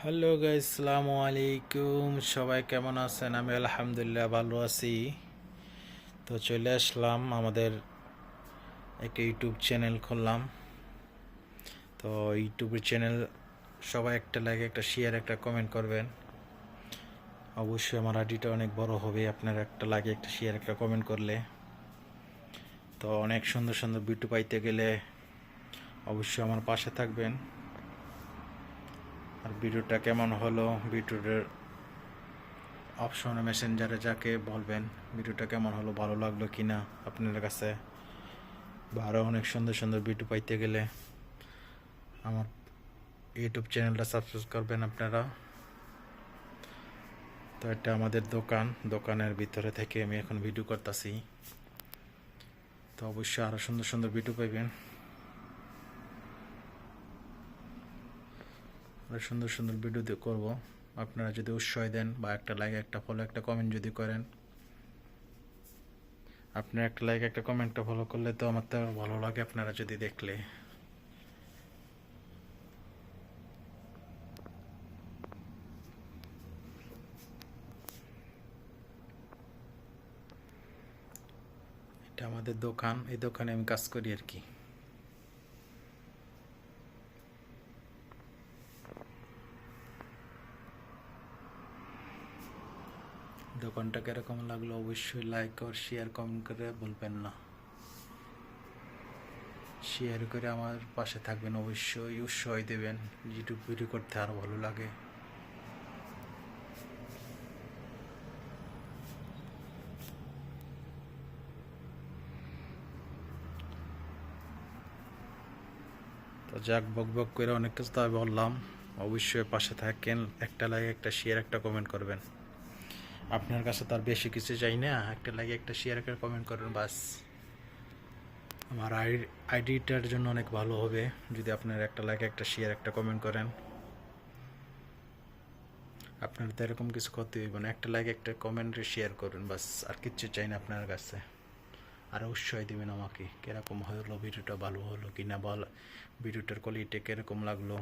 Hello guys, আসসালামু আলাইকুম। সবাই কেমন আছেন? আমি আলহামদুলিল্লাহ ভালো আছি। তো চলে আসলাম, আমাদের একটা ইউটিউব চ্যানেল খুললাম। তো ইউটিউবের চ্যানেল সবাই একটা লাইক, একটা শেয়ার, একটা কমেন্ট করবেন। অবশ্যই আমার আইডিটা অনেক বড় হবে আপনারা একটা লাইক, একটা শেয়ার, একটা কমেন্ট করলে। তো অনেক সুন্দর সুন্দর ভিডিও পাইতে গেলে অবশ্যই আমার পাশে থাকবেন। আর ভিডিওটা কেমন হলো, ভিডিওটার অপশনে মেসেঞ্জারে যাকে বলবেন ভিডিওটা কেমন হলো, ভালো লাগলো কিনা আপনার কাছে। বা আরও অনেক সুন্দর সুন্দর ভিডিও পাইতে গেলে আমার ইউটিউব চ্যানেলটা সাবস্ক্রাইব করবেন আপনারা। তো এটা আমাদের দোকানের ভিতরে থেকে আমি এখন ভিডিও করতেছি। তো অবশ্যই আরও সুন্দর সুন্দর ভিডিও পাইবেন, আরও সুন্দর সুন্দর ভিডিও করব। আপনারা যদি উৎসাহ দেন বা একটা লাইক, একটা ফলো, একটা কমেন্ট যদি করেন, আপনার একটা লাইক, একটা কমেন্টটা ফলো করলে তো আমার তো ভালো লাগে আপনারা যদি দেখলে। এটা আমাদের দোকান, এই দোকানে আমি কাজ করি আর কি। দোকানটা কিরকম লাগলো অবশ্যই লাইক আর শেয়ার কমেন্ট করে বলবেন না। শেয়ার করে আমার পাশে থাকবেন, অবশ্যই উৎসাহ দেবেন, ইউটিউব ভিডিও করতে আরও ভালো লাগে। তো যাক, বক বক করে অনেক কিছু তো বললাম। অবশ্যই পাশে থাকেন, একটা লাইক, একটা শেয়ার, একটা কমেন্ট করবেন। আপনার কাছে তো আর বেশি কিছু চাই না, একটা লাইক, একটা শেয়ার, একটা কমেন্ট করবেন, বাস। আমার আইডিটার জন্য অনেক ভালো হবে যদি আপনার একটা লাইক, একটা শেয়ার, একটা কমেন্ট করেন। আপনার তো এরকম কিছু করতে হইব না, একটা লাইক, একটা কমেন্ট, শেয়ার করুন, বাস। আর কিচ্ছু চাই না আপনার কাছে। আর উৎসাহ দিবেন আমাকে, কিরকম হলো ভিডিওটা, ভালো হলো কি না, ভিডিওটার কোয়ালিটি কিরকম লাগলো।